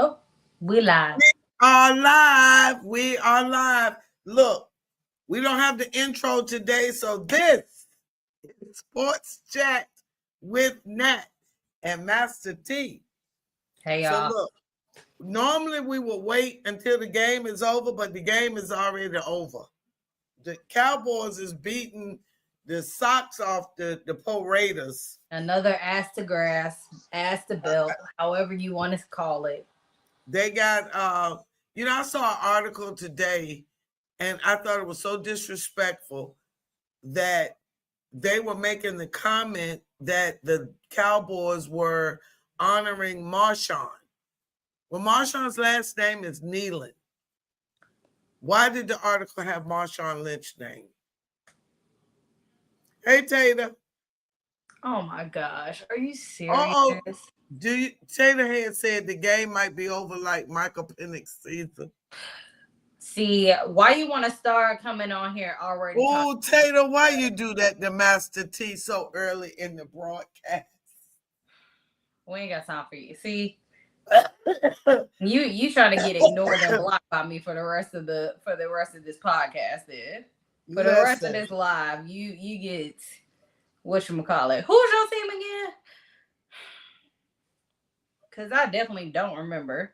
Oh, we live. Are live. We are live. Look, we don't have the intro today, so this is Sports Chat with Nat and Master T. Hey, So y'all. look, normally we will wait until the game is over, but the game is already over. The Cowboys is beating the socks off the Po Raiders. Another ass to grass, ass to belt, however you want to call it. They got, I saw an article today, and I thought it was so disrespectful that they were making the comment that the Cowboys were honoring Marshawn. Well, Marshawn's last name is Nealon. Why did the article have Marshawn Lynch's name? Hey, Tater. Oh my gosh, are you serious? Oh, Tater had said the game might be over like Michael Penix season. See, why you want to start coming on here already? Oh, Tater, why you do that to Master T so early in the broadcast? We ain't got time for you. See, you trying to get ignored and blocked by me for the rest of this podcast. Then for the rest of this live, you get whatchamacallit. Who's your team again? Because I definitely don't remember.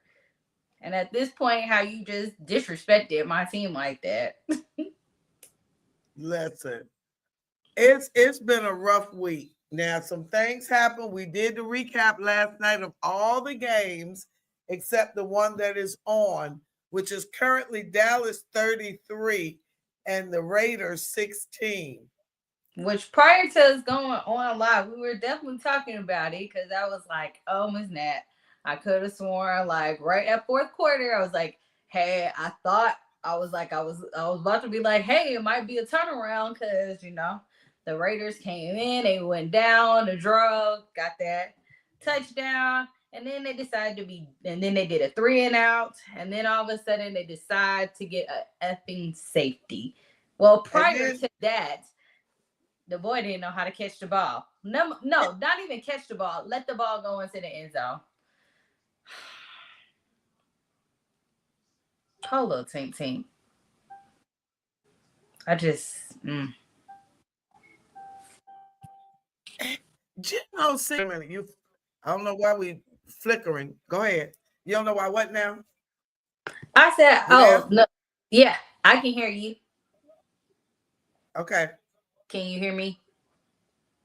And at this point, how you just disrespected my team like that. Listen, it's been a rough week. Now, some things happened. We did the recap last night of all the games except the one that is on, which is currently Dallas 33 and the Raiders 16. Which prior to us going on live, we were definitely talking about it because I was like, oh, Ms. Nat, I could have sworn like right at fourth quarter, I was like, hey, I was about to be like, hey, it might be a turnaround because, the Raiders came in, they went down, the draw, got that touchdown, and then they did a 3-and-out, and then all of a sudden they decide to get a effing safety. Well, prior to that, the boy didn't know how to catch the ball. No, not even catch the ball. Let the ball go into the end zone. Hello, Tink. I just... I don't know why we flickering. Go ahead. You don't know why what now? I said, no. Yeah, I can hear you. Okay. Can you hear me?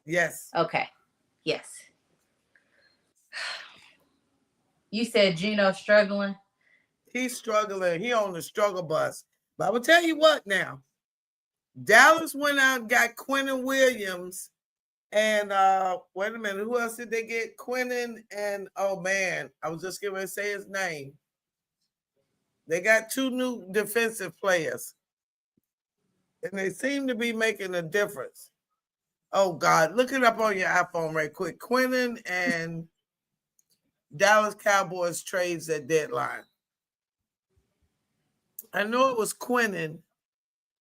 Yes. Okay. Yes. You said Gino's struggling? He's struggling. He on the struggle bus. But I will tell you what now. Dallas went out and got Quinnen Williams. And wait a minute, who else did they get? Quinnen and, oh man, I was just going to say his name. They got two new defensive players. And they seem to be making a difference. Oh, God, look it up on your iPhone right quick. Quinnen and Dallas Cowboys trades at deadline. I know it was Quinnen.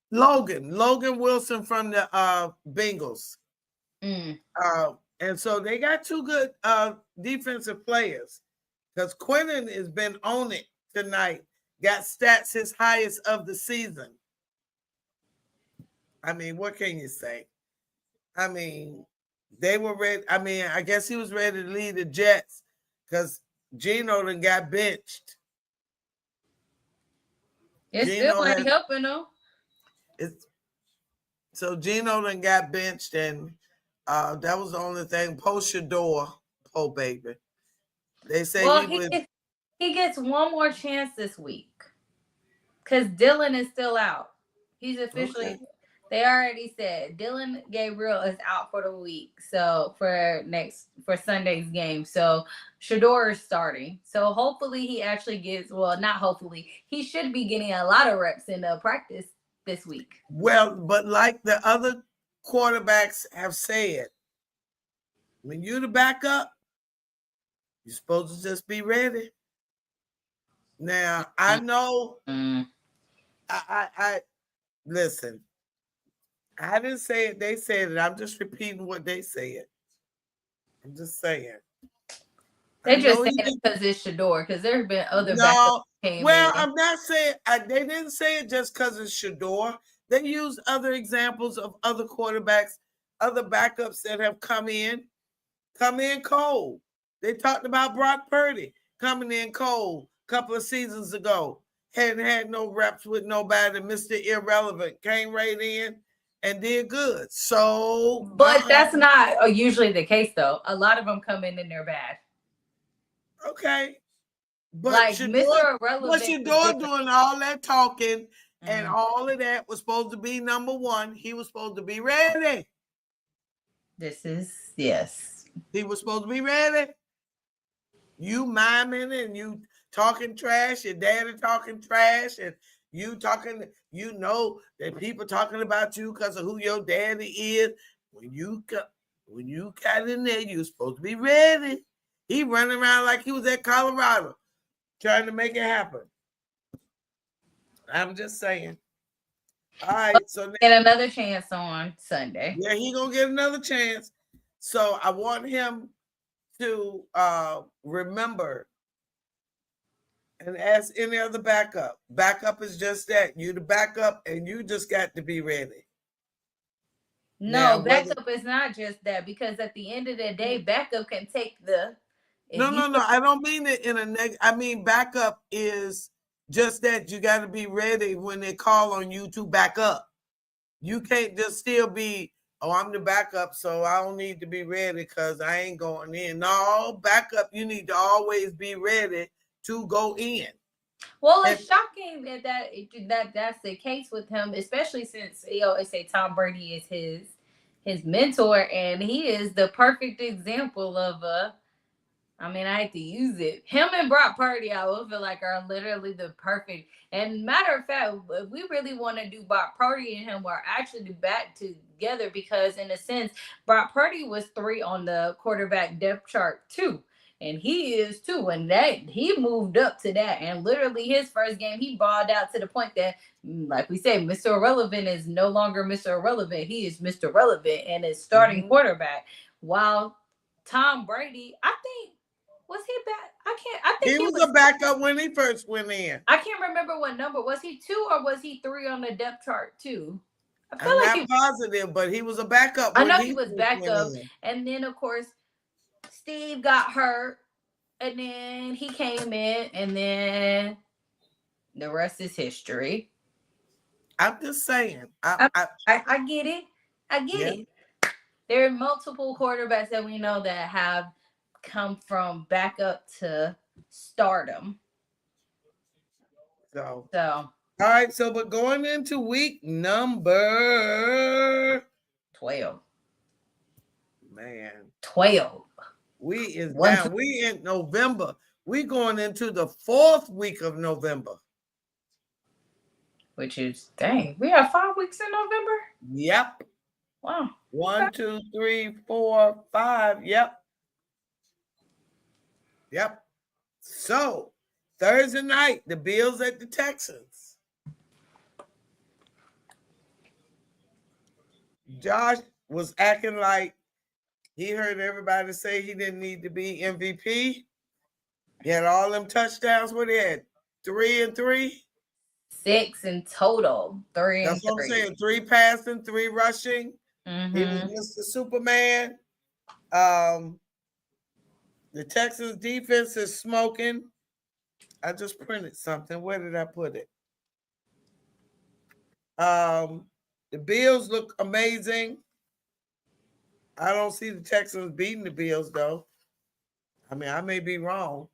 Logan Wilson from the Bengals. And so they got two good defensive players because Quinnen has been on it tonight. Got stats his highest of the season. I mean, what can you say? I mean, they were ready. I mean, I guess he was ready to lead the Jets because Gino done got benched. It's still ain't helping though. So Gino done got benched, and that was the only thing. Post your door, baby. They say he gets one more chance this week because Dylan is still out. He's officially. Okay. They already said Dylan Gabriel is out for the week. So for Sunday's game. So Shador is starting. So hopefully he actually gets, well, not hopefully, he should be getting a lot of reps in the practice this week. Well, but like the other quarterbacks have said, when you're the backup, you're supposed to just be ready. Now, I know I listen. I didn't say it. They said it. I'm just repeating what they said. I'm just saying. I They just know saying he it did. because it's Shador, because there's been other backups No, came well, in. I'm not saying they didn't say it just because it's Shador. They used other examples of other quarterbacks, other backups that have come in cold. They talked about Brock Purdy coming in cold a couple of seasons ago. Hadn't had no reps with nobody. Mr. Irrelevant came right in and did good. So, But that's not usually the case, though. A lot of them come in and they're bad. okay. But Like Shador, Mr. but Irrelevant was Shador different. doing all that talking and Mm, all of that was supposed to be number one. He was supposed to be ready. this is yes. He was supposed to be ready. You miming and you talking trash, your daddy talking trash, and you talking, you know that people talking about you because of who your daddy is. When you got in there, you was supposed to be ready. He running around like he was at Colorado trying to make it happen. I'm just saying. All right, so now, Get another chance on Sunday. yeah, he gonna get another chance. So I want him to remember and ask any other backup. Backup is just that. You the backup and you just got to be ready. Now, No, whether backup is not just that because at the end of the day, backup can take the if you no, I don't mean it in a I mean backup is just that you got to be ready when they call on you to back up. You can't just still be, oh, I'm the backup, so I don't need to be ready because I ain't going in. No, backup, you need to always be ready to go in. well, And it's shocking that that's the case with him, especially since always say Tom Brady is his mentor, and he is the perfect example of a I mean, I hate to use it. Him and Brock Purdy, I would feel like are literally the perfect. And matter of fact, if we really want to do Brock Purdy and him, are actually back together because, in a sense, Brock Purdy was three on the quarterback depth chart too, and he is too. And that he moved up to that, and literally his first game, he balled out to the point that, like we say, Mr. Irrelevant is no longer Mr. Irrelevant. He is Mr. Relevant and is starting quarterback. While Tom Brady, I think was he back? I can't. I think he he was a was. backup when he first went in. I can't remember what number. Was he two or was he three on the depth chart too? I feel I'm like not he. positive, but he was a backup I when know he he was first went backup, in. and then of course Steve got hurt, and then he came in, and then the rest is history. I'm just saying. I get it. I get Yeah. it. There are multiple quarterbacks that we know that have come from backup to stardom. So, So all right. So, but going into week number 12. man, 12. we is One, down. We in November. We going into the fourth week of November. which is dang. We have 5 weeks in November. Yep. Wow. Okay. 1, 2, 3, 4, 5. Yep. Yep. So Thursday night, the Bills at the Texans. Josh was acting like he heard everybody say he didn't need to be MVP. He had all them touchdowns. What he had? 3 and 3. Six in total. Three That's and what I'm three. saying. 3 passing, 3 rushing. He was Mm-hmm. Mr. Superman. Um, the Texans defense is smoking. I just printed something. Where did I put it? The Bills look amazing. I don't see the Texans beating the Bills though. I mean, I may be wrong,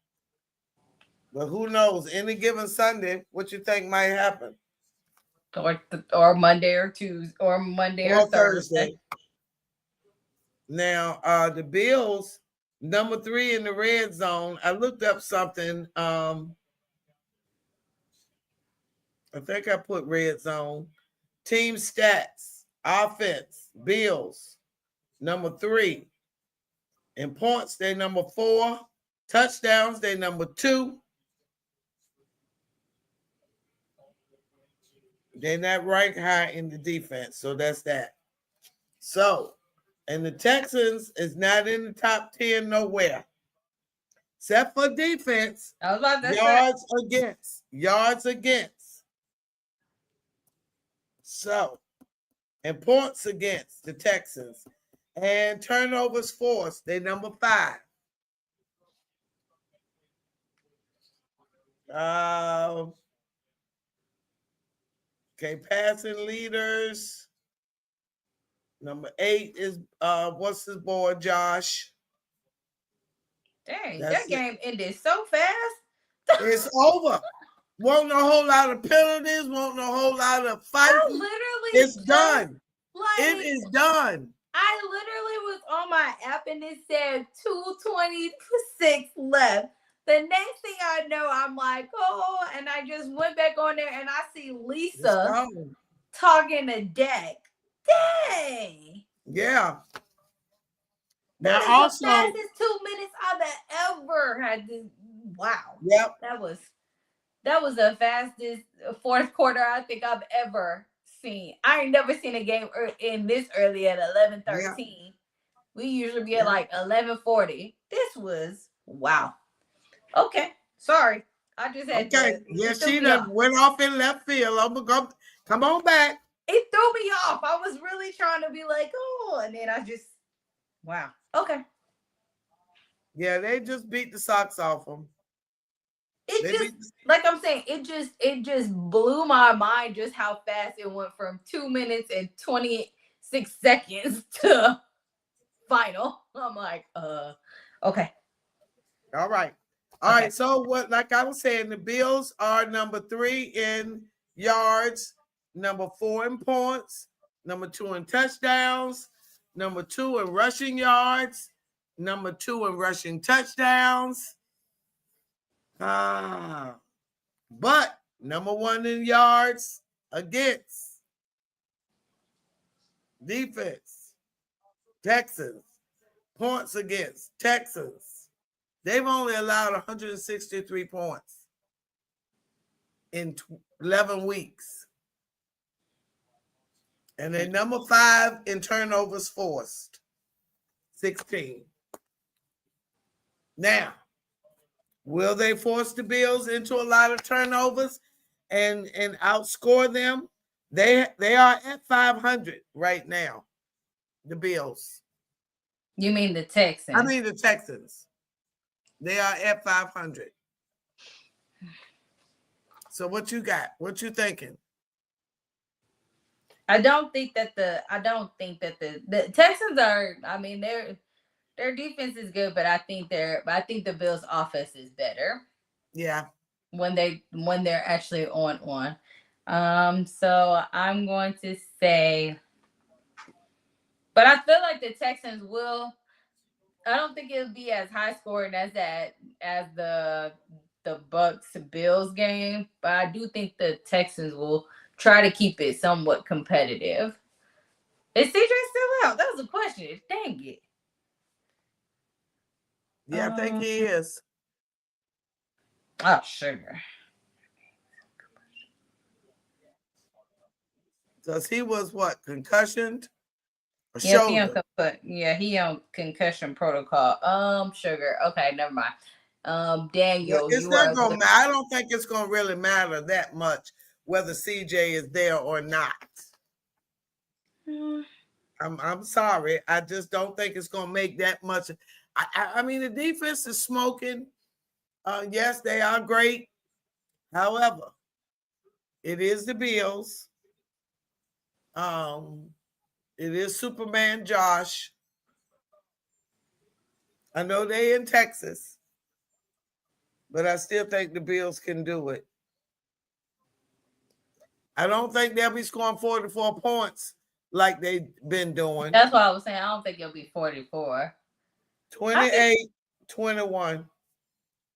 but who knows? Any given Sunday, what you think might happen? Or Monday or Tuesday or Monday or Or Thursday. Thursday. Now, the Bills, number 3 in the red zone. I looked up something. I think I put red zone. Team stats, offense, Bills, number 3. In points, they number 4. Touchdowns, they number 2. They're not ranked high in the defense, so that's that. So, and the Texans is not in the top 10 nowhere. except for defense, I was about to say. yards against. So, and points against the Texans. And turnovers forced, they number 5. Okay, passing leaders. Number 8 is what's his boy, Josh. Dang, That's that it. game ended so fast. It's over. Won't no whole lot of penalties, won't no whole lot of I fighting. literally It's just done. It like is done. I literally was on my app and it said 2:26 left. The next thing I know, I'm like, oh, and I just went back on there and I see It's Lisa gone. talking to Dak. Dang. Yeah. That Now is the also, fastest 2 minutes I've ever had to. Wow. yep. That was the fastest fourth quarter I think I've ever seen. I ain't never seen a game in this early at 11:13. We usually be at like 11:40. This was wow. Okay, sorry. I just had Okay. to. Yeah, It threw she me done off. went off in left field. I'm gonna come on back. It threw me off. I was really trying to be like, oh, and then I just wow. Okay. Yeah, they just beat the socks off them. It They just beat the, like I'm saying, it just blew my mind just how fast it went from 2 minutes and 26 seconds to final. I'm like, okay. all right. All Okay. right. So what like I was saying, the Bills are number 3 in yards, number 4 in points, number 2 in touchdowns, number 2 in rushing yards, number 2 in rushing touchdowns. But number 1 in yards against defense, Texans. Points against Texans. They've only allowed 163 points in 11 weeks. And they're number 5 in turnovers forced, 16. Now, will they force the Bills into a lot of turnovers and outscore them? They are at 500 right now, the Bills. You mean the I Texans? mean the Texans. They are at 500. So what you got? What you thinking? I don't think that the Texans are. I mean, their defense is good, but I think the Bills' offense is better Yeah. when they're actually on. So I'm going to say, but I feel like the Texans will. I don't think it'll be as high scoring as the Bucks Bills game, but I do think the Texans will try to keep it somewhat competitive. Is CJ still out? That was a question. Dang it. Yeah, I think he is. Oh, sugar. Because he was what? Concussioned? Or Yep, shoulder? he on concussion protocol. Sugar. Okay, never mind. Yeah, Daniel, it's you not are gonna the. matter. I don't think it's gonna really matter that much whether CJ is there or not. I'm sorry. I just don't think it's gonna make that much. I mean the defense is smoking. Yes, they are great. However, it is the Bills. Um, it is Superman Josh. I know they in Texas, but I still think the Bills can do it. I don't think they'll be scoring 44 points like they've been doing. That's why I was saying I don't think it'll be 44. I think 28, 21.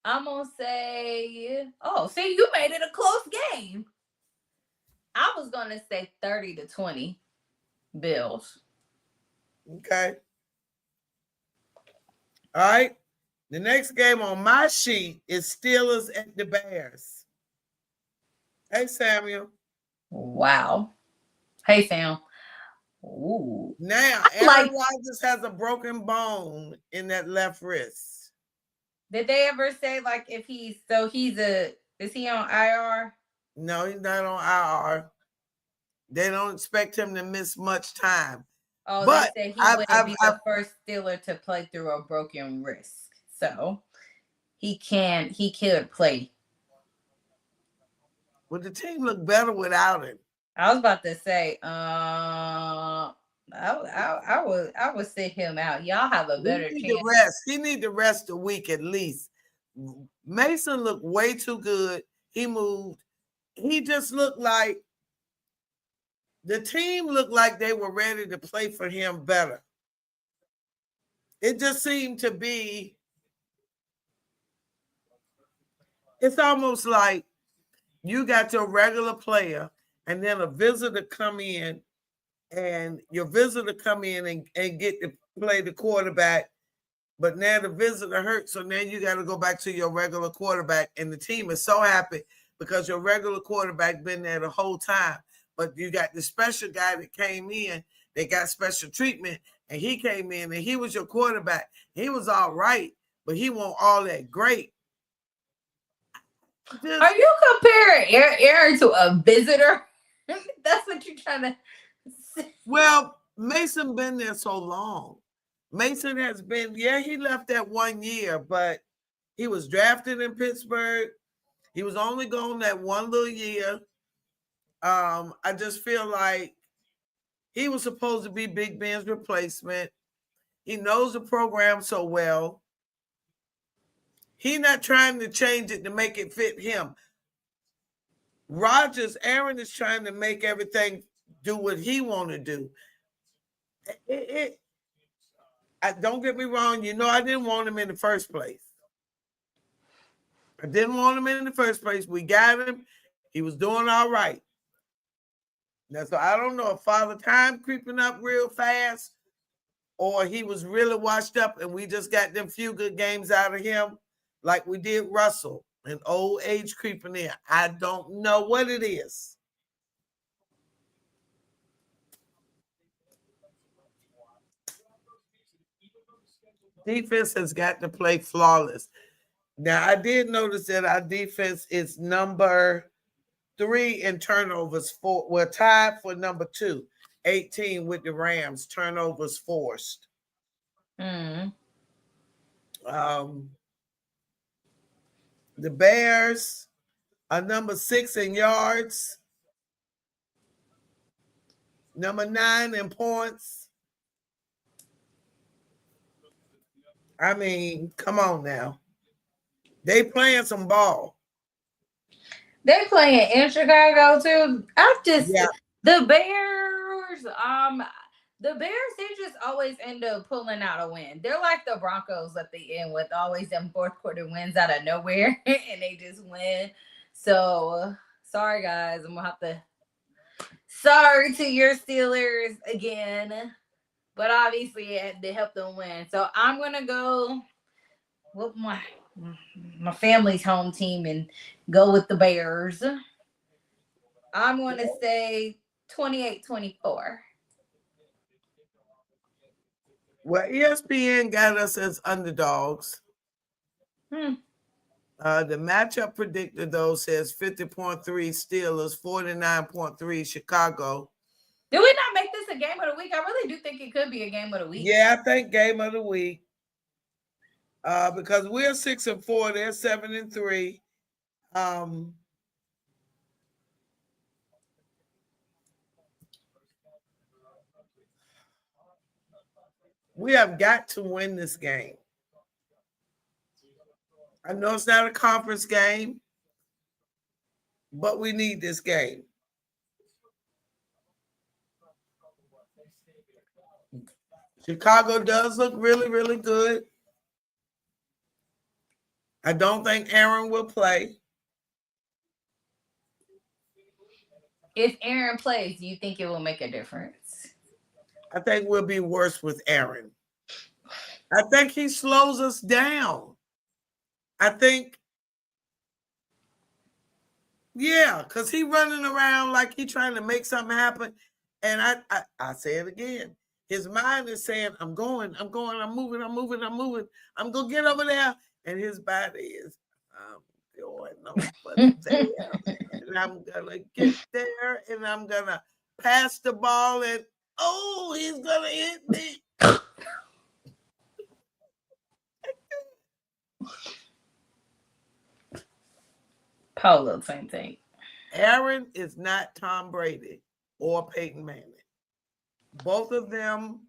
I'm gonna say. Oh, see, you made it a close game. I was gonna say 30-20 Bills. Okay. All right. The next game on my sheet is Steelers at the Bears. Hey, Samuel. Wow. Hey Sam. Ooh. Now, I Aaron like Rodgers has a broken bone in that left wrist. Did they ever say like if he's a is he on IR? No, he's not on IR. They don't expect him to miss much time. Oh, they But said he I've, wouldn't I've, be I've the first Steeler to play through a broken wrist. So he could play. would the team look better without him? I was about to say, I would sit him out. Y'all have a He better need to chance. rest. He need to rest a week at least. Mason looked way too good. He moved. He just looked like the team looked like they were ready to play for him better. It just seemed to be, it's almost like you got your regular player and then a visitor come in and your visitor come in and get to play the quarterback, but now the visitor hurt, so now you got to go back to your regular quarterback, and the team is so happy because your regular quarterback been there the whole time, but you got the special guy that came in, they got special treatment, and he came in and he was your quarterback. He was all right, but he wasn't all that great. Are Just, you comparing Aaron to a visitor? That's what you're trying to say. well, Mason been there so long. Mason has been, yeah, he left that 1 year, but he was drafted in Pittsburgh. He was only gone that one little year. I just feel like he was supposed to be Big Ben's replacement. He knows the program so well. He's not trying to change it to make it fit him. Aaron is trying to make everything do what he want to do. Don't get me wrong. You know, I didn't want him in the first place. I didn't want him in the first place. We got him. He was doing all right. Now, so I don't know if Father Time creeping up real fast or he was really washed up and we just got them few good games out of him like we did Russell and old age creeping in. I don't know what it is. Defense has got to play flawless. Now, I did notice that our defense is number 3 in turnovers. We're tied for number 2, 18 with the Rams, turnovers forced. Mm. Um, the Bears are number 6 in yards, number 9 in points. I mean, come on now. They playing some ball. They playing in Chicago too. I just Yeah. the Bears. The Bears, they just always end up pulling out a win. They're like the Broncos at the end with always them fourth quarter wins out of nowhere, and they just win. So sorry guys, I'm gonna have to. Sorry to your Steelers again, but obviously they helped them win. So I'm gonna go with my family's home team and go with the Bears. I'm going to say 28-24. Well, ESPN got us as underdogs. Hmm. The matchup predictor, though, says 50.3 Steelers, 49.3 Chicago. Did we not make this a game of the week? I really do think it could be a game of the week. Yeah, I think game of the week. Because we're 6-4, they're 7-3. We have got to win this game. I know it's not a conference game, but we need this game. Chicago does look really, really good. I don't think Aaron will play. If Aaron plays, do you think it will make a difference? I think we'll be worse with Aaron. I think he slows us down. I think, yeah, because he running around like he trying to make something happen. And I say it again. His mind is saying, I'm going, I'm moving. I'm going to get over there. and his body is, I'm going over there, and I'm gonna get there, and I'm gonna pass the ball, and oh, he's gonna hit me. Polo, same thing. Aaron is not Tom Brady or Peyton Manning. Both of them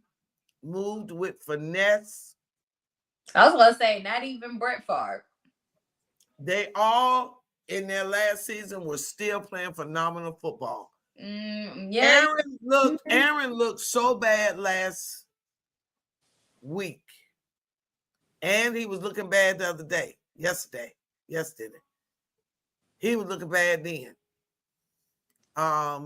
moved with finesse. I was gonna say, not even Brett Favre. They all in their last season were still playing phenomenal football. Yeah. Aaron looked so bad last week. And he was looking bad the other day. Yesterday. He was looking bad then. I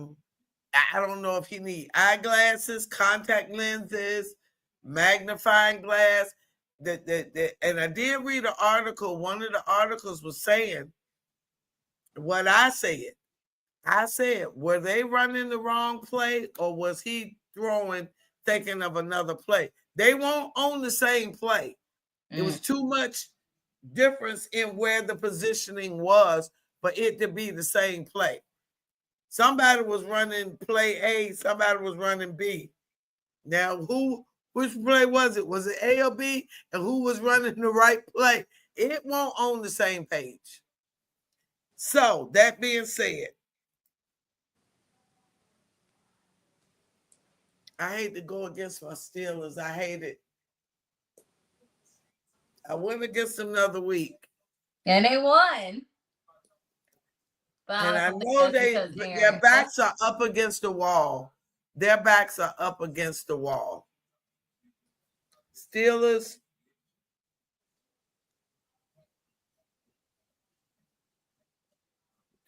don't know if he need eyeglasses, contact lenses, magnifying glass. And I did read an article. One of the articles was saying what I said. I said, were they running the wrong play, or was he throwing, thinking of another play? They won't own the same play. It was too much difference in where the positioning was for it to be the same play. Somebody was running play A, somebody was running B. Now, which play was it? Was it A or B? And who was running the right play? It won't own the same page. So, that being said, I hate to go against my Steelers. I hate it. I went against them another week. And they won. But and I know their backs are up against the wall. Their backs are up against the wall. Steelers.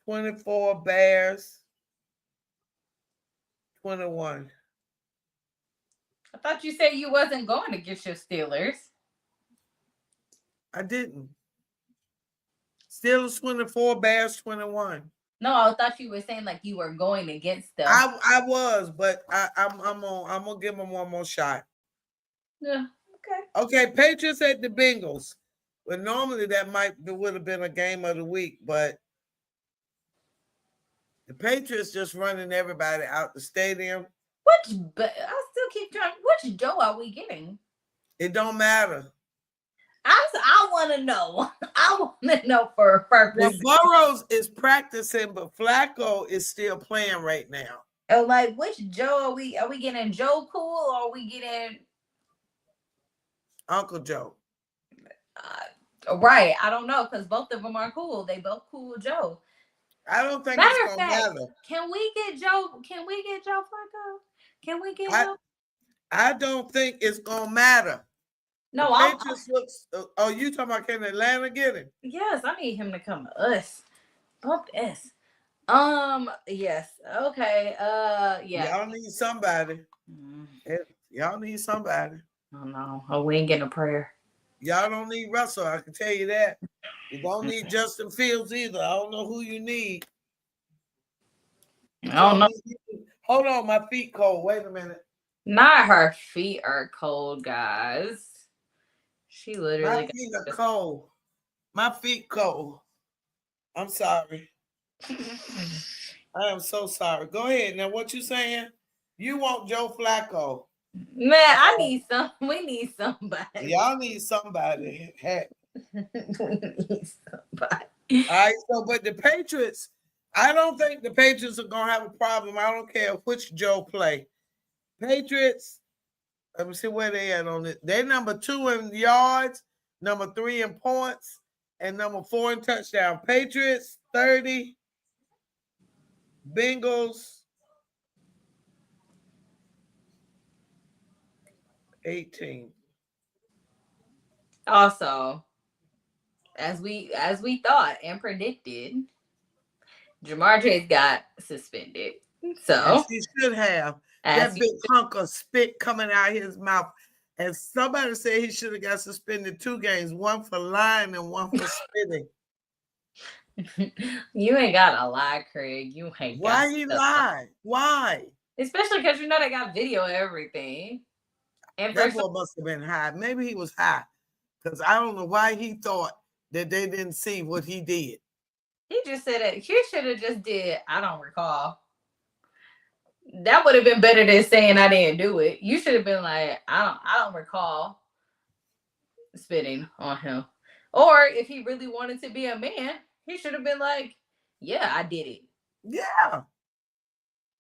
$24, Bears 21. I thought you said you wasn't going against your Steelers. I didn't. Steelers 24, Bears 21. No, I thought you were saying like you were going against them. I was, but I'm gonna give them one more shot. Yeah. Okay. Okay, Patriots at the Bengals. Well, normally that would have been a game of the week, but the Patriots just running everybody out the stadium. I still keep trying. Which Joe are we getting? It don't matter. I want to know. I want to know for a purpose. Well, Burrows is practicing, but Flacco is still playing right now. Oh, like which Joe are we? Are we getting Joe Cool or are we getting Uncle Joe? Right. I don't know because both of them are cool. They both cool Joe. I don't think it's gonna matter. Can we get Joe? Can we get Joe Flacco? Can we get him? I don't think it's gonna matter. No, Patriots looks. Oh, you talking about can Atlanta get him? Yes, I need him to come to us. Bump this. Yes. Okay. Yeah. Y'all need somebody. Y'all need somebody. Oh no. Oh, we ain't getting a prayer. Y'all don't need Russell. I can tell you that. You don't need Justin Fields either. I don't know who you need. I don't know. Hold on, my feet cold. Wait a minute. Not her feet are cold, guys. She literally. My feet are cold. My feet cold. I'm sorry. I am so sorry. Go ahead. Now, what you saying? You want Joe Flacco? Man, I need some. We need somebody. Y'all need somebody. Heck. We need somebody. All right. So, but the Patriots, I don't think the Patriots are gonna have a problem. I don't care which Joe play. Patriots. Let me see where they at on it. They're number 2 in yards, number 3 in points, and number 4 in touchdown. Patriots 30. Bengals 18. Also, as we thought and predicted, Jamar Chase got suspended. So as he should have. That big hunk of spit coming out his mouth. And somebody said he should have got suspended 2 games, one for lying and one for spitting. You ain't got to lie, Craig. You ain't. Why he lie? Why? Especially because you know they got video of everything. And that boy must have been high. Maybe he was high. Because I don't know why he thought that they didn't see what he did. He just said it. He should have just did. I don't recall. That would have been better than saying I didn't do it. You should have been like, I don't recall spitting on him. Or if he really wanted to be a man, he should have been like, yeah, I did it. Yeah.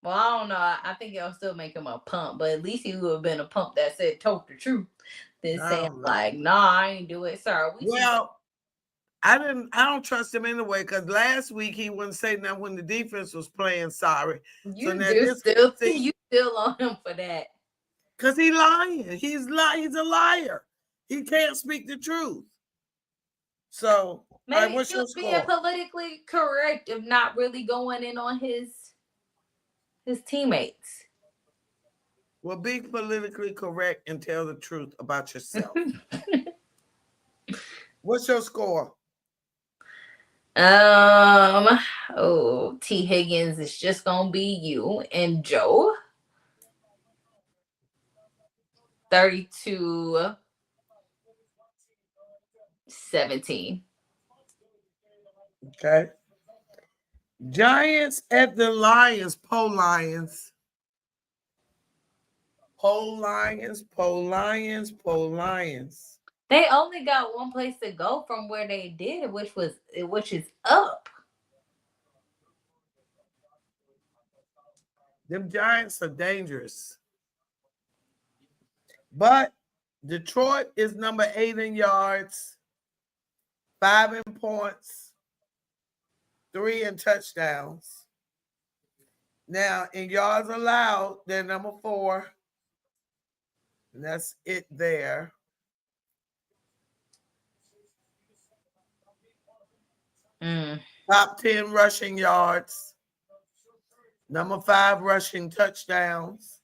Well, I don't know. I think it'll still make him a pump, but at least he would have been a pump that said told the truth than I saying don't know. like, nah, I ain't do it. Sorry, we see. Well, I don't trust him anyway, because last week he wouldn't say nothing when the defense was playing sorry. So You now do this still week, you still on him for that. because he's lying. He's a liar. He can't speak the truth. So, all right, Maybe what's he your was being score? politically correct of not really going in on his teammates. Well, be politically correct and tell the truth about yourself. What's your score? Oh, T. Higgins is just gonna be you and Joe. 32-17. Okay. Giants at the Lions. Pole Lions. Pole Lions. Pole Lions. Pole Lions. They only got one place to go from where they did, which is up. Them Giants are dangerous. But Detroit is number 8 in yards, 5 in points, 3 in touchdowns. Now, in yards allowed, they're number 4. And that's it there. Mm. Top 10 rushing yards. Number 5 rushing touchdowns.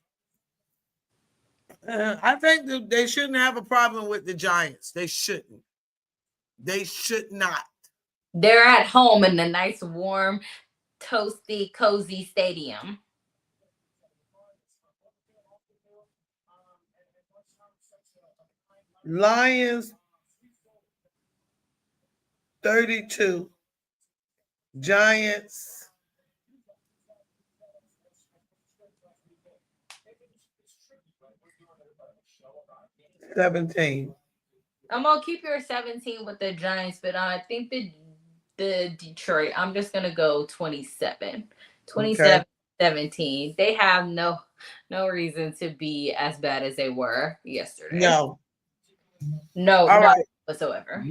I think that they shouldn't have a problem with the Giants. They shouldn't. They should not. They're at home in the nice, warm, toasty, cozy stadium. Lions 32. Giants 17. I'm gonna keep your 17 with the Giants, but I think the Detroit. I'm just gonna go 27. Okay. 27-17. They have no reason to be as bad as they were yesterday. No. No, All no right. whatsoever.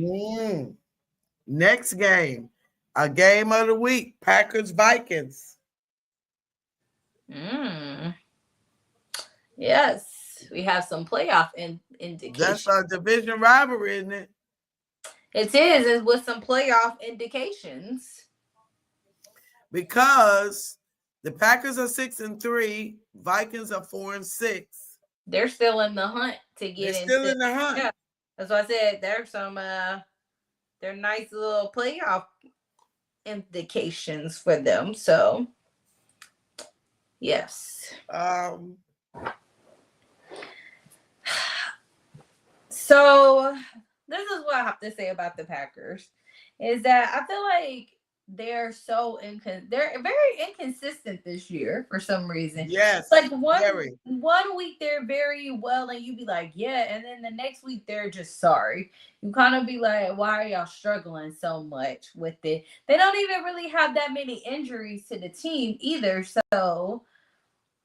Next game. A game of the week. Packers Vikings. Mm. Yes, we have some playoff That's indication. a division rivalry, isn't it? It is, it's with some playoff indications. Because the Packers are 6-3, Vikings are 4-6. They're still in the hunt to They're get still into. in the hunt. Yeah, that's why I said there's some they're nice little playoff indications for them. So yes. So this is what I have to say about the Packers is that I feel like they're they're very inconsistent this year for some reason. Yes. Like one week they're very well and you be like, yeah, and then the next week they're just sorry. You kind of be like, why are y'all struggling so much with it? They don't even really have that many injuries to the team either. So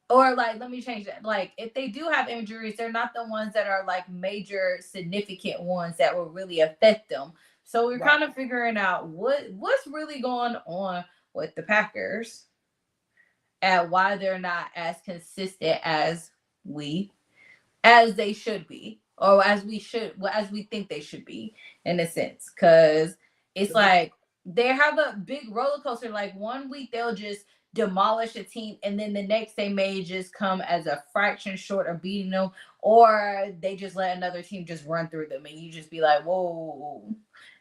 or like let me change that, like if they do have injuries, they're not the ones that are like major significant ones that will really affect them. So we're kind of figuring out what's really going on with the Packers and why they're not as consistent we as they should be, or as we think they should be, in a sense, because it's like they have a big roller coaster. Like one week they'll just demolish a team, and then the next they may just come as a fraction short of beating them, or they just let another team just run through them, and you just be like, whoa,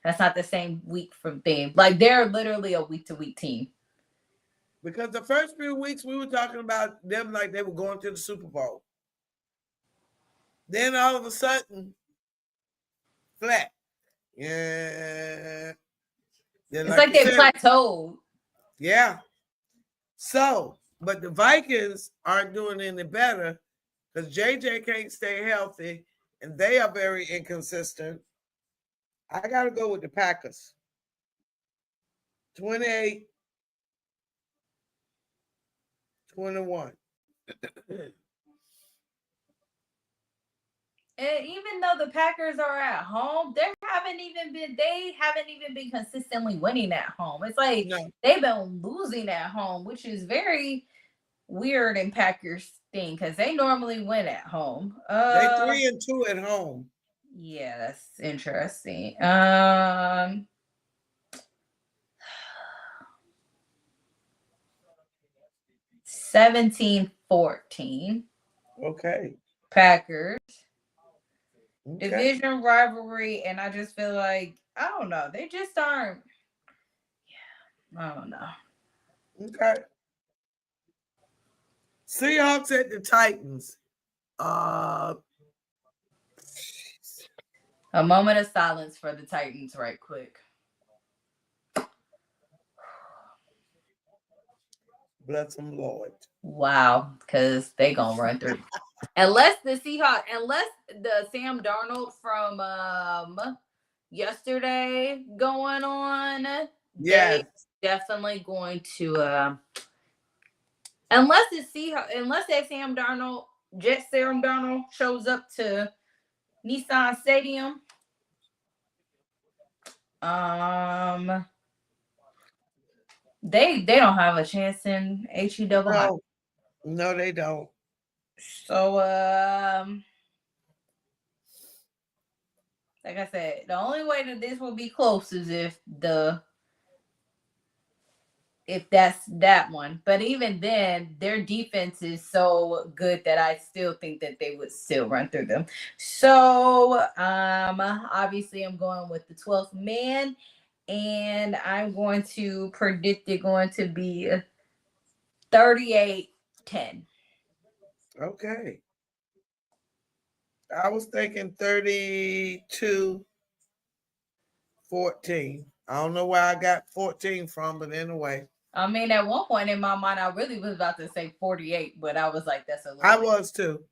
that's not the same week from thing. Like they're literally a week to week team. Because the first few weeks we were talking about them like they were going to the Super Bowl. Then all of a sudden, flat. Yeah. Yeah, It's like like you they said, plateaued. yeah. So, but the Vikings aren't doing any better because JJ can't stay healthy and they are very inconsistent. I got to go with the Packers. 28, 21. And even though the Packers are at home, they haven't even been consistently winning at home. It's like No, they've been losing at home, which is very weird in Packers thing because they normally win at home. they 3-2 at home. Yeah, that's interesting. 17-14 Okay. Packers. Okay. Division rivalry, and I just feel like I don't know. They just aren't. I don't know. Okay. Seahawks at the Titans. Uh, A moment of silence for the Titans, right quick. bless them, Lord. Wow, because they gonna run through. Unless the Sam Darnold from yesterday going on, they Yes. definitely going to unless that Sam Darnold shows up to Nissan Stadium, um they don't have a chance in HE double high. No, no, they don't. So like I said, the only way that this will be close is if that's that one. But even then, their defense is so good that I still think that they would still run through them. So obviously I'm going with the 12th man, and I'm going to predict it going to be 38-10. Okay. I was thinking 32-14. I don't know where I got 14 from, but anyway. I mean, at one point in my mind, I really was about to say 48, but I was like, that's a I little bit. was too.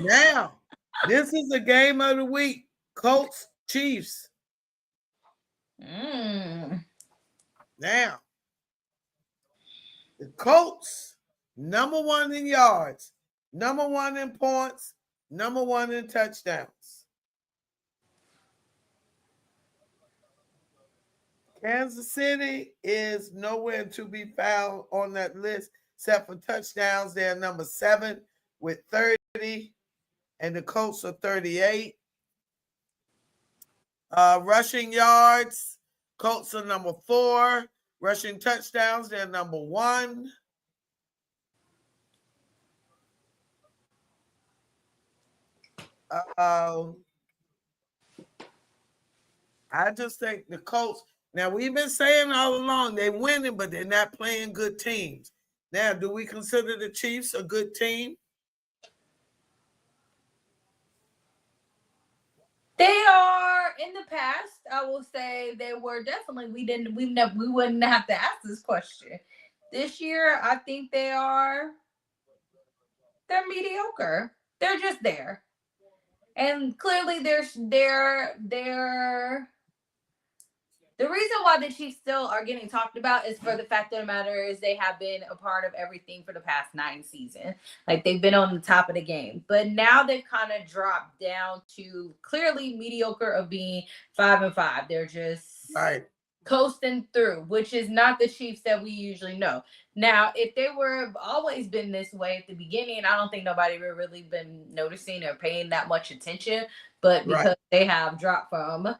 Now, this is the game of the week. Colts, Chiefs. Mm. Now, the Colts, number one in yards, number one in points, number one in touchdowns. Kansas City is nowhere to be found on that list except for touchdowns. They're number 7 with 30, and the Colts are 38. Rushing yards, Colts are number 4. Rushing touchdowns, they're number 1. I just think the Colts. Now we've been saying all along they're winning, but they're not playing good teams. Now, do we consider the Chiefs a good team? They are in the past. I will say they were definitely. We wouldn't have to ask this question. This year, I think they're mediocre. They're just there, and clearly they're the reason why the Chiefs still are getting talked about is for the fact of the matter is they have been a part of everything for the past 9 seasons. Like they've been on the top of the game. But now they've kind of dropped down to clearly mediocre of being 5-5. They're just Right. coasting through, which is not the Chiefs that we usually know. Now, if they were always been this way at the beginning, I don't think nobody would really been noticing or paying that much attention. But Right. because they have dropped from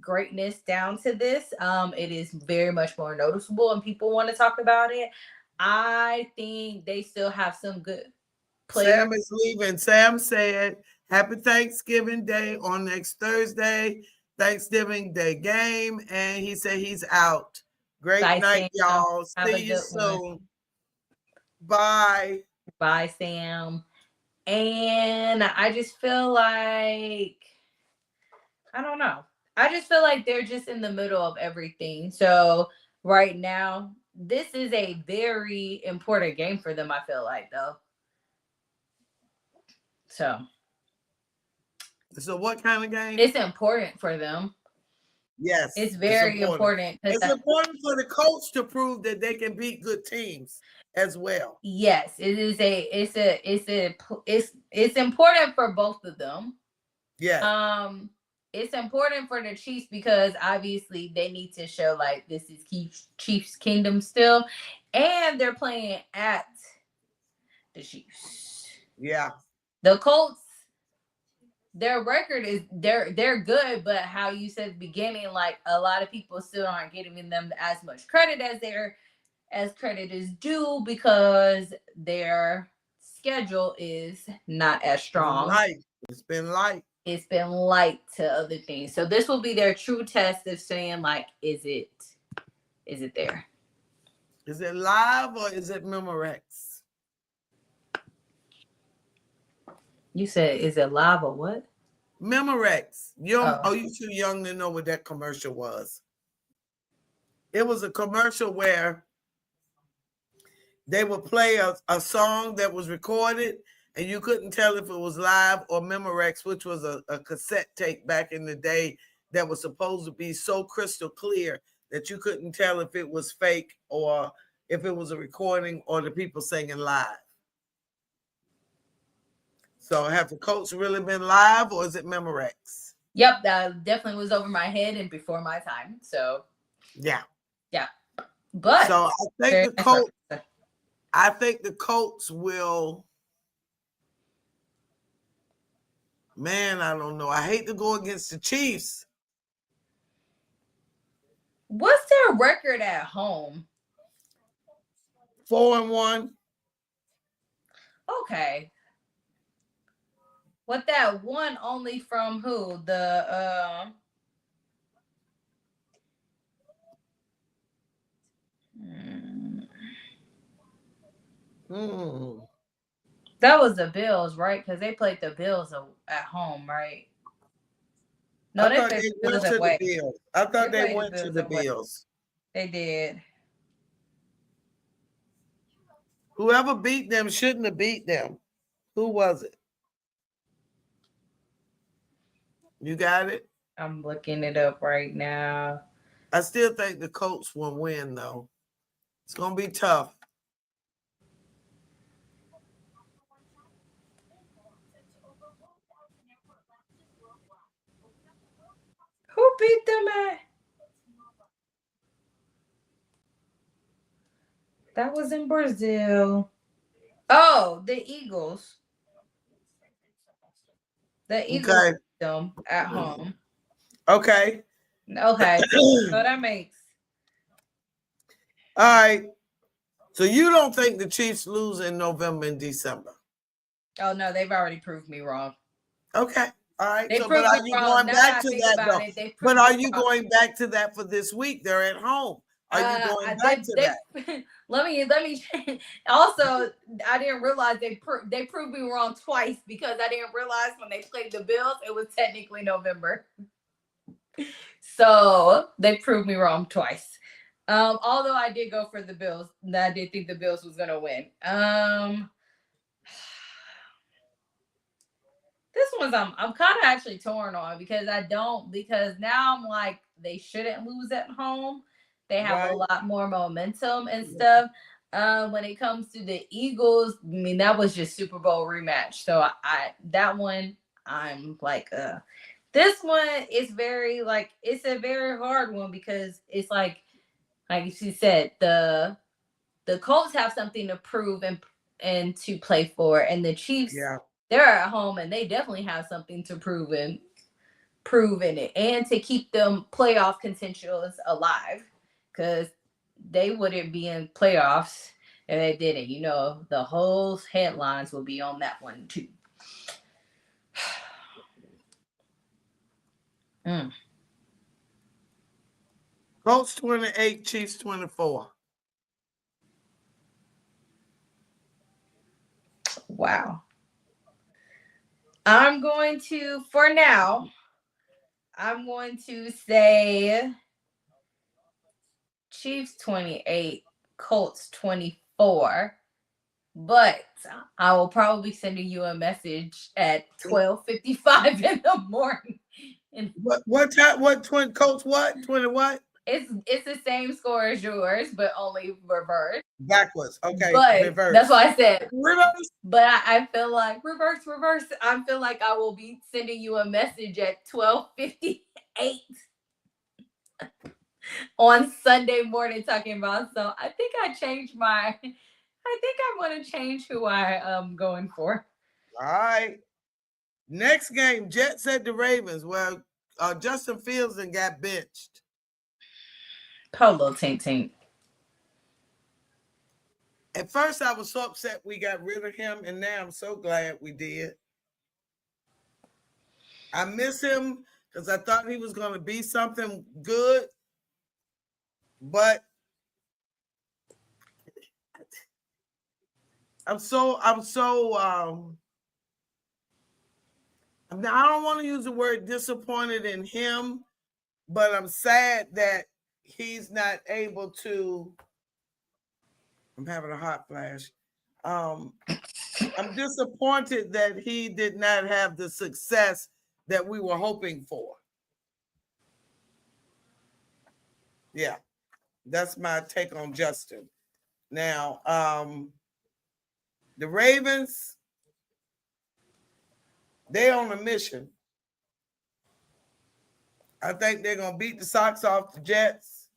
greatness down to this, it is very much more noticeable and people want to talk about it. I think they still have some good players. Sam is leaving. Sam said, Happy Thanksgiving Day on next Thursday, Thanksgiving Day game. And he said he's out. Great Bye, night, Sam. y'all. Have a See you good one. soon. Bye. Bye, Sam. And I just feel like I don't know. I just feel like they're just in the middle of everything. So right now, this is a very important game for them. I feel like though. So So what kind of game? it's important for them. It's Yes, it's very important. important It's because important for the coach to prove that they can beat good teams as well. yes, it is it's important for both of them. Yes. Um, it's important for the Chiefs because obviously they need to show like this is Chiefs Kingdom still, and they're playing at the Chiefs. Yeah. The Colts, their record is they're good, but how you said at the beginning, like a lot of people still aren't giving them as much credit as credit is due because their schedule is not as Been strong. light. It's been light. It's been light to other things. So this will be their true test of saying like, is it there? Is it live or is it Memorex? You said is it live or what? Memorex. Oh. You too young to know what that commercial was. It was a commercial where they would play a song that was recorded and you couldn't tell if it was live or Memorex, which was a cassette tape back in the day that was supposed to be so crystal clear that you couldn't tell if it was fake or if it was a recording or the people singing live. So have the Colts really been live or is it Memorex? Yep, that definitely was over my head and before my time. So Yeah. yeah. But So very nice I think the Colts will. Man, I don't know. I hate to go against the Chiefs. What's their record at home? 4-1. Okay. What that one only from who? Mm. That was the Bills, right? Because they played the Bills at home, right? No, I they thought played they the went Bills to the away. Bills. I They thought they played the went to Bills the away. Bills. They did. Whoever beat them shouldn't have beat them. Who was it? You got it? I'm looking it up right now. I still think the Colts will win, though. It's going to be tough. Who beat them at? That was in Brazil. Oh, the Eagles. The Eagles Okay. beat them at home. Okay. Okay. So that makes. All right. So you don't think the Chiefs lose in November and December? Oh no, they've already proved me wrong. Okay. All right. They So, but proved are me you wrong. going Now that back I to think that about though? it, they But proved me are you wrong. going back to that for this week? They're at home. Are you going back to that? Let me. Also, I didn't realize they proved me wrong twice because I didn't realize when they played the Bills it was technically November. So they proved me wrong twice. Although I did go for the Bills, I did think the Bills was gonna win. This one's I'm kind of actually torn on because now I'm like they shouldn't lose at home. They have a Right. lot more momentum and stuff. When it comes to the Eagles, I mean that was just Super Bowl rematch. So I that one I'm like this one is very like it's a very hard one because it's like she said the Colts have something to prove and to play for, and the Chiefs Yeah. they're at home and they definitely have something to prove in it, and to keep them playoff contentions alive, because they wouldn't be in playoffs if they didn't. You know, the whole headlines will be on that one too. Mm, Colts 28, Chiefs 24. wow. I'm going to, for now, I'm going to say Chiefs 28, Colts 24. But I will probably send you a message at 12:55 in the morning. And What time? What 20 Colts? What 20? What it's the same score as yours, but only reverse. backwards? Okay, But that's reverse. why I said. Reverse. But I feel like reverse. I feel like I will be sending you a message at 12:58 on Sunday morning talking about. So I think I changed my. I think I'm going to change who I am going for. All right. Next game, Jets at the Ravens. Well, Justin Fields and got benched. Polo tink tink. At first, I was so upset we got rid of him, and now I'm so glad we did. I miss him because I thought he was going to be something good, but I'm so I don't want to use the word disappointed in him, but I'm sad that he's not able to. I'm having a hot flash. Um, I'm disappointed that he did not have the success that we were hoping for. Yeah, that's my take on Justin. Now, the Ravens, they on a mission. I think they're gonna beat the socks off the Jets.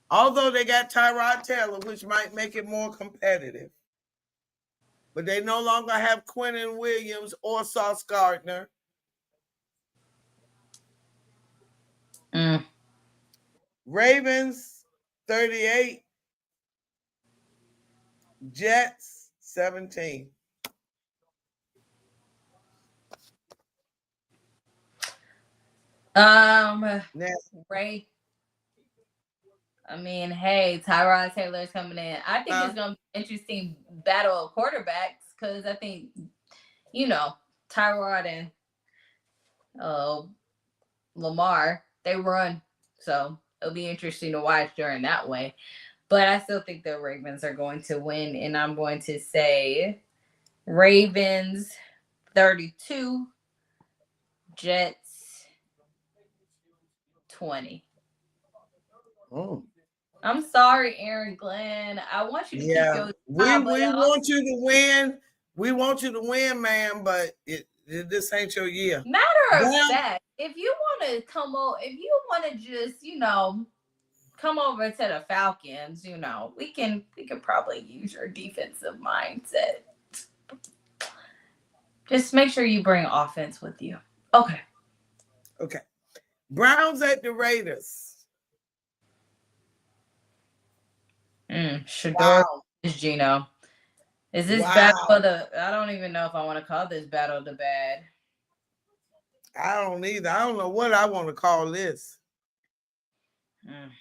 Although they got Tyrod Taylor, which might make it more competitive. But they no longer have Quentin Williams or Sauce Gardner. Mm. Ravens 38, Jets 17. Um, Now, Ray. I mean, hey, Tyrod Taylor's coming in. I think it's gonna be an interesting battle of quarterbacks because I think Tyrod and uh Lamar they run, so it'll be interesting to watch during that way. But I still think the Ravens are going to win, and I'm going to say Ravens 32, Jets 20. oh, I'm sorry, Aaron Glenn. I want you to keep yeah, your we job, but we want you to win. We want you to win, man. But this ain't your year. matter of Down. fact, if you want to come over, if you want to just, come over to the Falcons, we can probably use your defensive mindset. Just make sure you bring offense with you. Okay. Okay. Browns at the Raiders. Shador Wow. is Gino. Is this battle Wow. of the? I don't even know if I want to call this battle of the bad. I don't either. I don't know what I want to call this. Mm.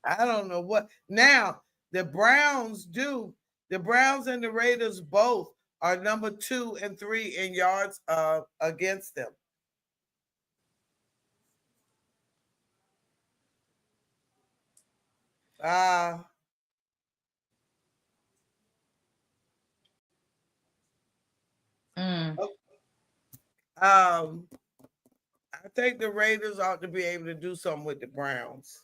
I don't know what. Now, the Browns do. The Browns and the Raiders both are number 2 and 3 in yards against them. Uh, Mm. um, I think the Raiders ought to be able to do something with the Browns.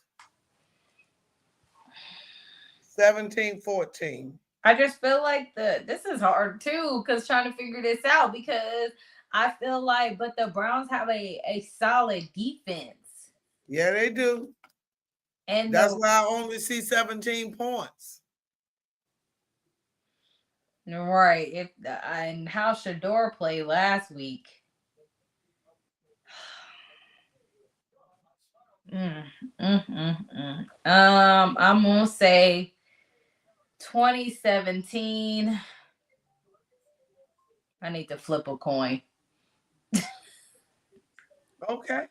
17-14. I just feel like this is hard too, because trying to figure this out because I feel like, but the Browns have a solid defense, Yeah, they do. and That's the why I only see 17 points. right if and how Shador played last week. Mm, I'm gonna say 2017. I need to flip a coin. Okay.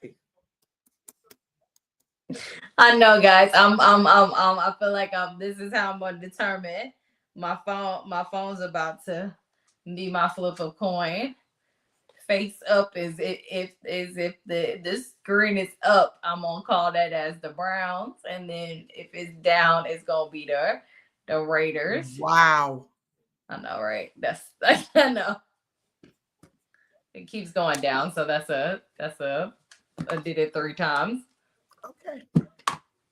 I know, guys. I feel like this is how I'm gonna determine my phone. My phone's about to be my flip of coin. face up is if the screen is up, I'm gonna call that as the Browns, and then if it's down, it's gonna be the Raiders. Wow. I know, right? That's I know. It keeps going down, so that's a I did it 3 times. Okay.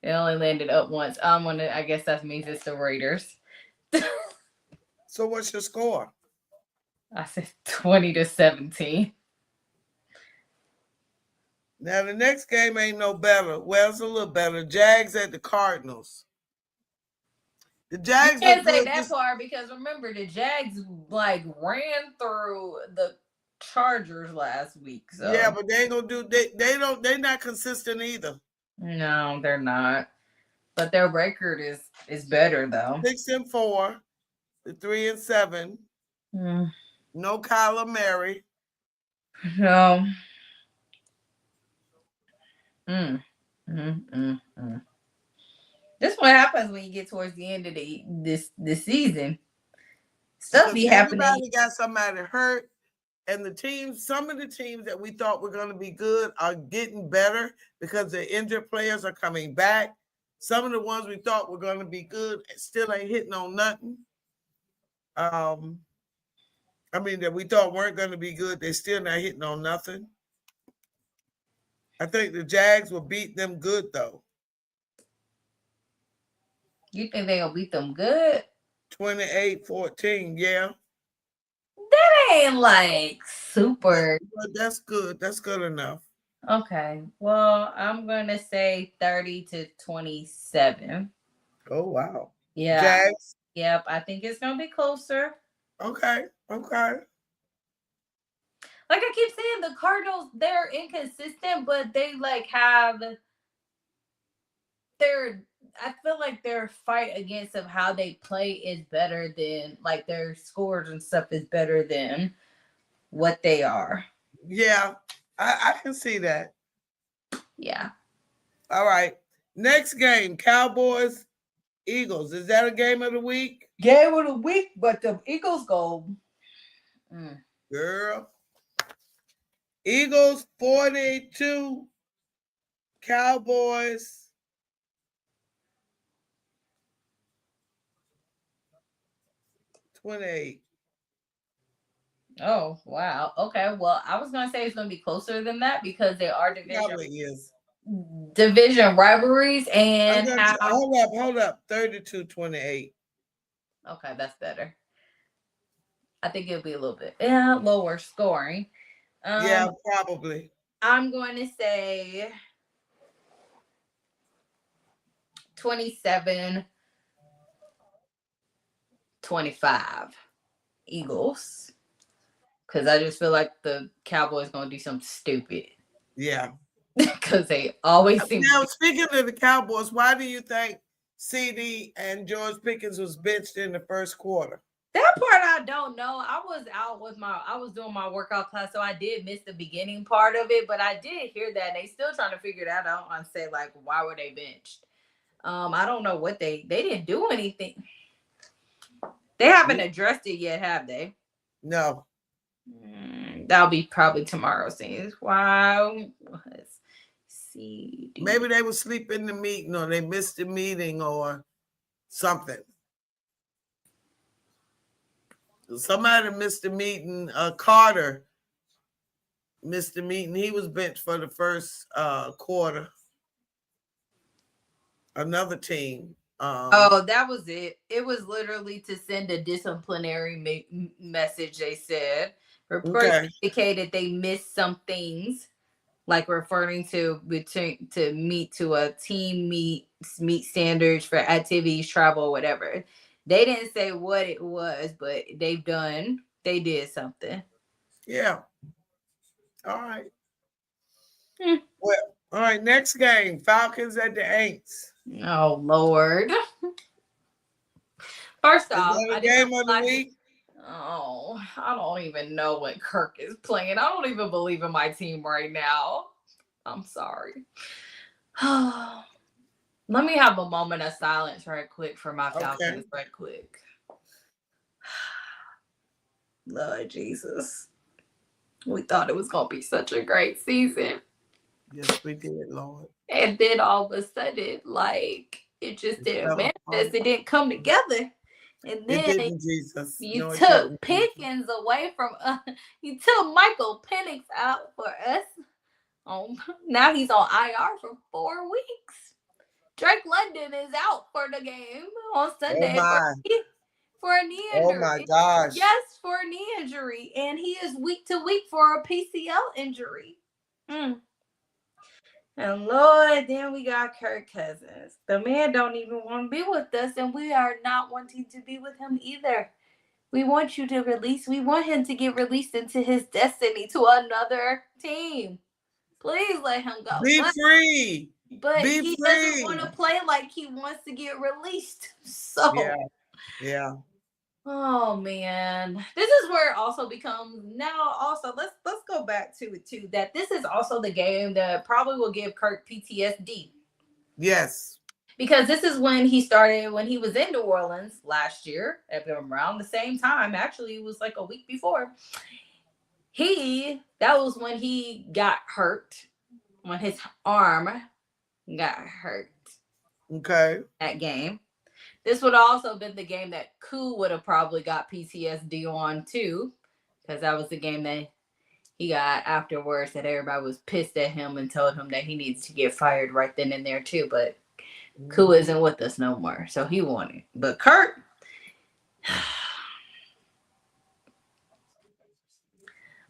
It only landed up once. I guess that means it's the Raiders. So what's your score? I said 20-17. Now the next game ain't no better. Well, it's a little better. Jags at the Cardinals. The You Jags look can't say good. that part because remember the Jags like ran through the Chargers last week. Yeah, So but they ain't gonna do. They're not consistent either. no, they're not. But their record is better though. 6-4, the 3-7. Mm, No Kyler Murray. no. Mm, mm. This is what happens when you get towards the end of this season. Stuff Because be happening. everybody got somebody hurt, and some of the teams that we thought were going to be good are getting better because the injured players are coming back. Some of the ones we thought were going to be good still ain't hitting on nothing. That we thought weren't going to be good, they're still not hitting on nothing. I think the Jags will beat them good though. You think they gonna beat them good? 28-14, yeah. That ain't like super. But that's good. That's good enough. Okay. Well, I'm gonna say 30-27. Oh wow. Yeah. Jags. Yep. I think it's gonna be closer. Okay. Like I keep saying, the Cardinals, they're inconsistent, but they like have their I feel like their fight against of how they play is better than like their scores and stuff is better than what they are. Yeah, I can see that. Yeah. All right. Next game, Cowboys, Eagles. Is that a game of the week? Game of the week, but the Eagles go. Girl. Eagles 42, Cowboys 28. Oh wow. Okay. Well, I was gonna say it's gonna be closer than that because they are Probably is. division rivalries and how. Hold up. 32-28. Okay, that's better. I think it'll be a little bit lower scoring. Yeah, probably. I'm going to say 27-25 Eagles. Because I just feel like the Cowboys going to do something stupid. Yeah. Because they always seem Now, speaking of the Cowboys, why do you think CD and George Pickens was benched in the first quarter? That part I don't know. I was doing my workout class, so I did miss the beginning part of it, but I did hear that. They still trying to figure that out and say like, why were they benched? I don't know what they didn't do anything. They haven't addressed it yet, have they? No. That'll be probably tomorrow's thing. Wow. Let's see. Maybe they were sleep in the meeting or they missed the meeting or something. Somebody missed the meeting. Carter missed the meeting. He was benched for the first quarter. Another team. That was it. It was literally to send a disciplinary message. They said reports indicated they missed some things, like referring to meet to a team meet standards for activities, travel, whatever. They didn't say what it was, but they did something. Yeah. All right. Well, all right. Next game, Falcons at the Aints. Oh Lord. First Is off, that a game of the week? Oh, I don't even know when Kirk is playing. I don't even believe in my team right now. I'm sorry. Let me have a moment of silence right quick for my Falcons right quick. Lord Jesus. We thought it was gonna be such a great season. Yes, we did, Lord. And then all of a sudden, like it just It didn't fell manifest. apart. It didn't come together. And It then didn't, Jesus. you No, it took didn't, Jesus. Pickens away from you took Michael Penix out for us. Now he's on IR for 4 weeks. Drake London is out for the game on Oh Sunday my. for a knee Oh my injury. gosh. Yes, for a knee injury, and he is week to week for a PCL injury. Mm. And Lord, then we got Kirk Cousins. The man don't even want to be with us, and we are not wanting to be with him either. We want you to release. We want him to get released into his destiny to another team. Please let him go. Be But free. Be he doesn't want to free. play like he wants to get released. Yeah. So, Yeah. oh man, this is where it also becomes now. Also, let's go back to it too. That this is also the game that probably will give Kirk PTSD Yes. because this is when he started when he was in New Orleans last year at around the same time. Actually, it was like a week before. That was when he got hurt when his arm got hurt Okay. that game. This would also been the game that Koo would have probably got PTSD on too, because that was the game that he got afterwards that everybody was pissed at him and told him that he needs to get fired right then and there too. But Koo Mhm. isn't with us no more, so he won it. But Kurt,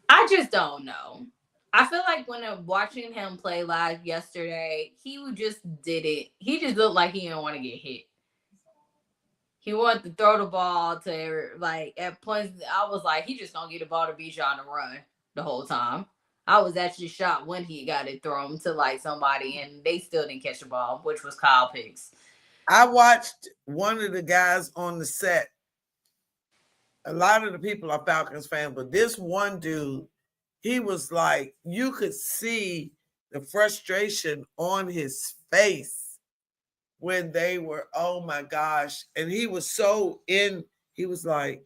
I just don't know. I feel like when I'm watching him play live yesterday, he just did it. He just looked like he didn't want to get hit. He wanted to throw the ball to like at points. I was like, he just gonna get the ball to Bijan and run the whole time. I was actually shocked when he got it thrown to like somebody and they still didn't catch the ball, which was Kyle Pitts. I watched one of the guys on the set. A lot of the people are Falcons fans, but this one dude, he was like, you could see the frustration on his face when they were, oh my gosh. And he was so in, he was like,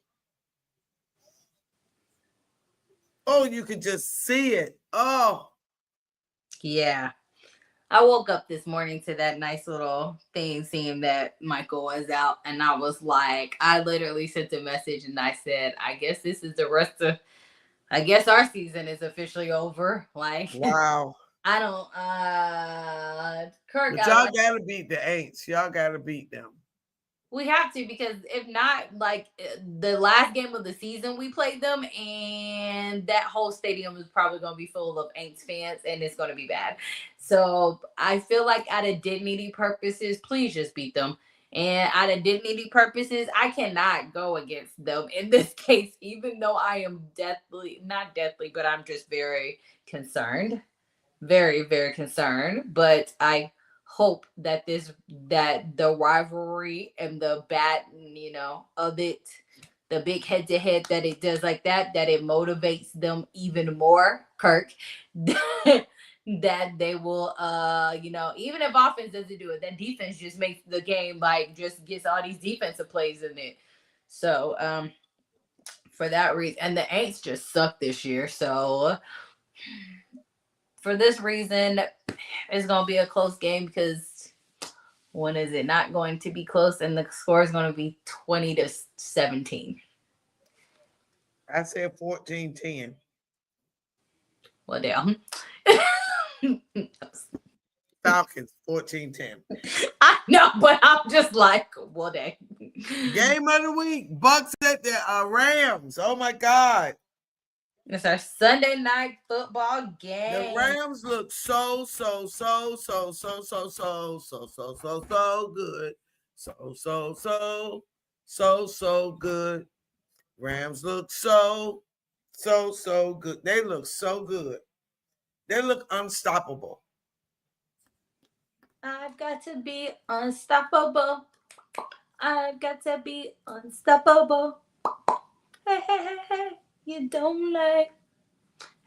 oh, you could just see it. Oh, Yeah. I woke up this morning to that nice little thing seeing that Michael was out, and I was like, I literally sent a message and I said, I guess this is the rest of, I guess our season is officially over. Like, wow. I don't, Kirk, But I y'all like, got to beat the Aints. Y'all got to beat them. we have to because if not, like the last game of the season, we played them, and that whole stadium is probably going to be full of Aints fans, and it's going to be bad. So I feel like, out of dignity purposes, please just beat them. And out of dignity purposes, I cannot go against them in this case, even though I am deathly, not deathly, but I'm just very concerned, very very concerned. But I hope that the rivalry and the bat, of it, the big head to head that it does, like that it motivates them even more, Kirk. That they will, even if offense doesn't do it, that defense just makes the game, like, just gets all these defensive plays in it. So for that reason, and the Aints just suck this year, so for this reason, it's gonna be a close game because when is it not going to be close? And the score is going to be 20-17. I said 14-10. Well, damn. Falcons 14-10. I know, but I'm just like, well, dang. Game of the week. Bucks at the Rams. Oh my God. It's our Sunday night football The game. Rams look so good. So good. Rams look so good. They look so good. They look unstoppable. I've got to be unstoppable. I've got to be unstoppable. Hey, hey, hey, hey. You don't like.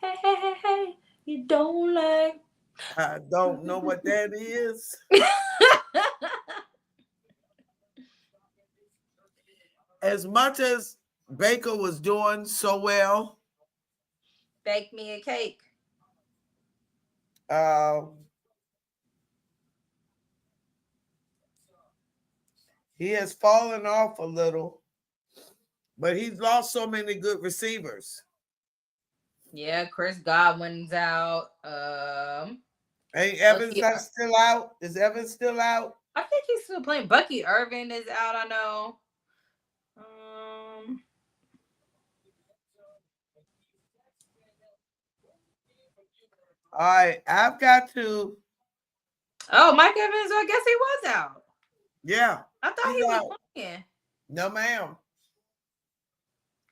Hey, hey, hey, hey. You don't like. I don't know what that is. As much as Baker was doing so well, Bake me a cake. Um, he has fallen off a little, but he's lost so many good receivers. Yeah, Chris Godwin's out. Ain't Evans Bucky. not still out? Is Evans still out? I think he's still playing. Bucky Irvin is out. I know. Um. All right, I've got to. Oh, Mike Evans. I guess he was out. Yeah, I thought he's he was out. playing. No, ma'am.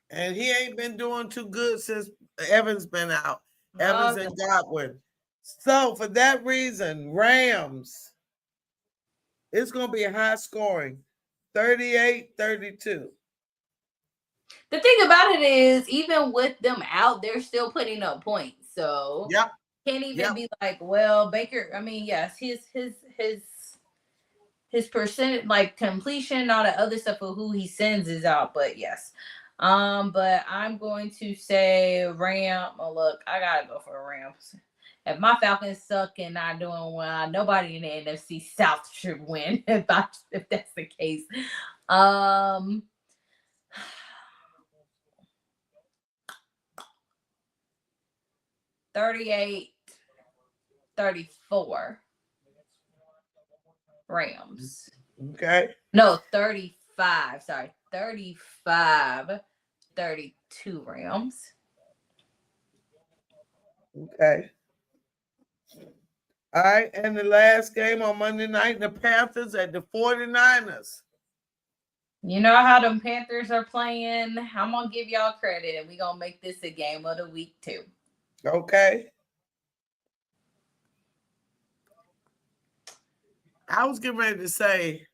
And he ain't been doing too good since Evans been out. Evans Okay. and Godwin. So for that reason, Rams, it's going to be a high scoring 38-32. The thing about it is, even with them out, they're still putting up points. So Yep. can't even Yep. be like, well, Baker. I mean, yes, his percent like completion, all the other stuff of who he sends is out, but yes. But I'm going to say Ram. Oh, look, I gotta go for Rams. If my Falcons suck and not doing well, nobody in the NFC South should win. If that's the case, um, 38-34 Rams. Okay. No, 35. Sorry, 35-32 Rams. Okay. All right. And the last game on Monday night, the Panthers at the 49ers. You know how the Panthers are playing. I'm gonna give y'all credit, and we gonna make this a game of the week too. Okay. I was getting ready to say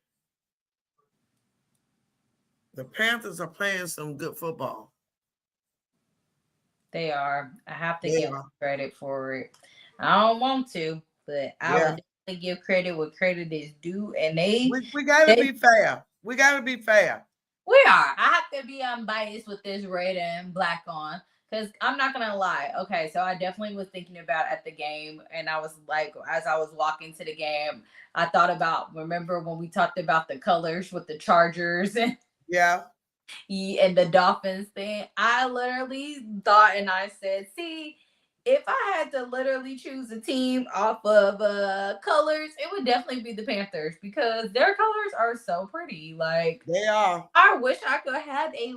the Panthers are playing some good football. They are. I have to They give them are. credit for it. I don't want to, but I Yeah. would definitely give credit where credit is due. And they, We got to they, be fair. We got to be fair. we are. I have to be unbiased with this red and black on. Because I'm not going to lie. Okay, so I definitely was thinking about at the game. And I was like, as I was walking to the game, I thought about, remember when we talked about the colors with the Chargers and Yeah. and the Dolphins thing? I literally thought and I said, see, if I had to literally choose a team off of colors, it would definitely be the Panthers because their colors are so pretty. Like They are. I wish I could have a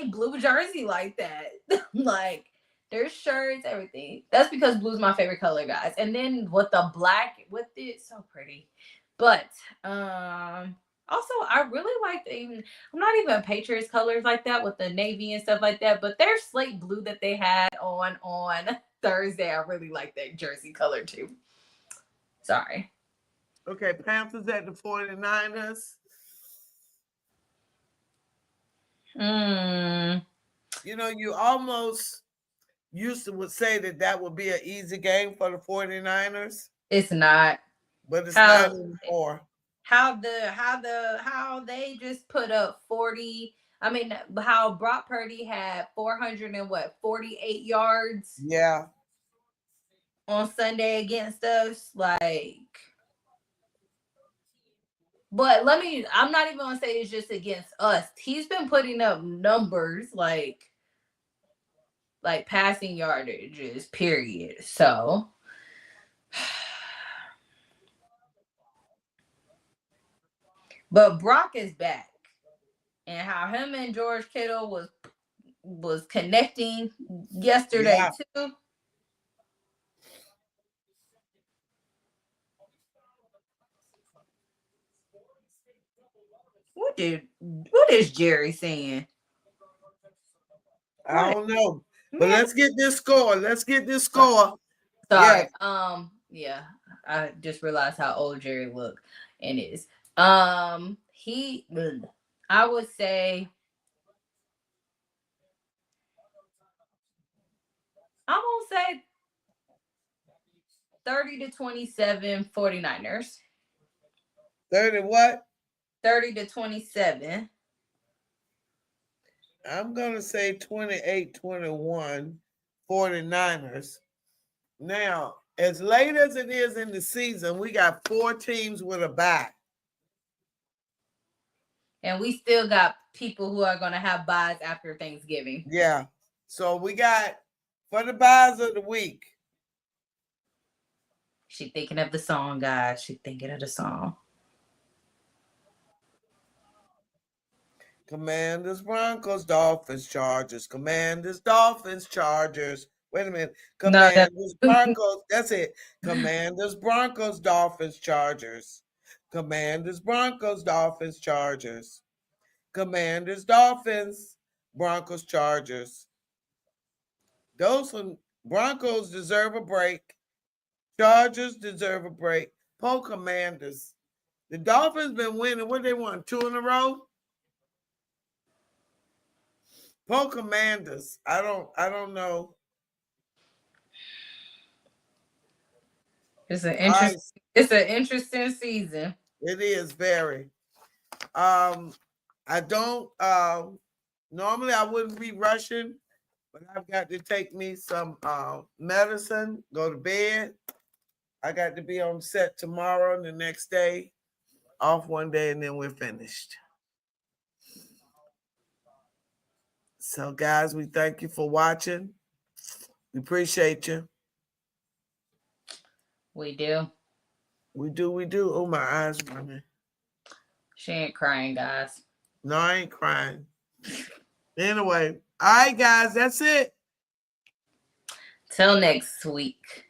blue jersey like that. Like their shirts, everything. That's because blue's my favorite color, guys. And then with the black with it, so pretty. But also I really like even I'm not even Patriots colors like that with the navy and stuff like that, but their slate blue that they had on Thursday, I really like that jersey color too. Sorry. Okay. Panthers at the 49ers. Mm, You know, you almost used to would say that that would be an easy game for the 49ers, it's not. but it's not How anymore. how they just put up 40. I mean, how Brock Purdy had 400 and what 48 yards Yeah. on Sunday against us, like. But I'm not even gonna say it's just against us. He's been putting up numbers like passing yardages, period. So, but Brock is back, and how him and George Kittle was connecting yesterday Yeah. too. What is Jerry saying? I What don't know. But man? let's get this score. Let's get this score. Sorry. Yes. Yeah. I just realized how old Jerry look and is. He. I would say. I'm gonna say 30-27 49ers. 30 what? 30-27. I'm going to say 28-21 49ers. Now, as late as it is in the season, we got 4 teams with a bye. And we still got people who are going to have buys after Thanksgiving. Yeah. So we got, for the buys of the week. She thinking of the song, guys. She thinking of the song. Commanders, Broncos, Dolphins, Chargers. Commanders, Dolphins, Chargers. Wait a minute. No, Commanders, Broncos. That's it. Commanders, Broncos, Dolphins, Chargers. Commanders, Broncos, Dolphins, Chargers. Commanders, Dolphins, Broncos, Chargers. Those Broncos deserve a break. Chargers deserve a break. Poor Commanders. The Dolphins been winning. What they won? 2 in a row? Poor Commanders. I don't know. It's an interesting season. It is very. I don't normally I wouldn't be rushing, but I've got to take me some medicine, go to bed. I got to be on set tomorrow and the next day, off one day, and then we're finished. So, guys, we thank you for watching. We appreciate you. We do. We do. Oh, my eyes running. She ain't crying, guys. No, I ain't crying. Anyway, all right, guys, that's it. Till next week.